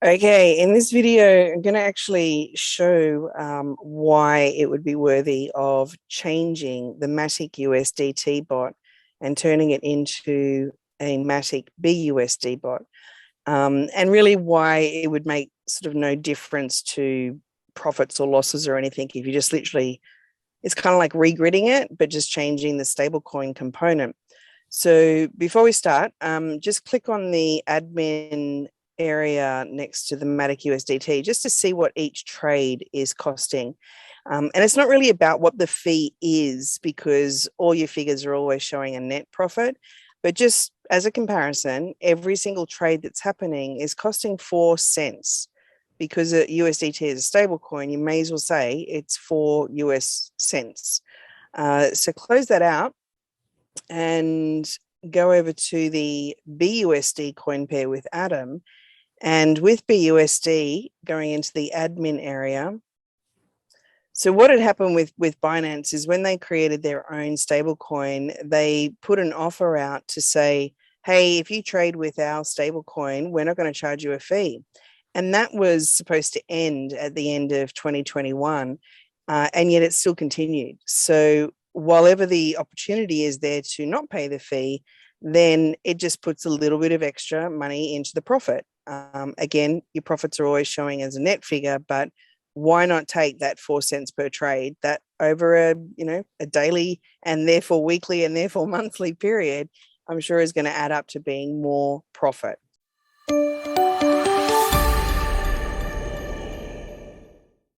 Okay, in this video, I'm going to actually show why it would be worthy of changing the 𝗏𝒂 USDT bot and turning it into a 𝗏𝒂 BUSD bot, and really why it would make sort of no difference to profits or losses or anything if you just literally, it's kind of like regridding it, but just changing the stablecoin component. So before we start, just click on the admin area next to the 𝗏𝒂 USDT just to see what each trade is costing. And it's not really about what the fee is, because all your figures are always showing a net profit, but just as a comparison, every single trade that's happening is costing 4 cents. Because USDT is a stable coin, you may as well say it's 4 US cents. So close that out and go over to the BUSD coin pair with Atom. And with BUSD, going into the admin area. So what had happened with Binance is when they created their own stablecoin, they put an offer out to say, hey, if you trade with our stablecoin, we're not going to charge you a fee. And that was supposed to end at the end of 2021, and yet it still continued. So while ever the opportunity is there to not pay the fee, then it just puts a little bit of extra money into the profit. Again, your profits are always showing as a net figure, but why not take that 4 cents per trade that over a daily and therefore weekly and therefore monthly period, I'm sure is going to add up to being more profit.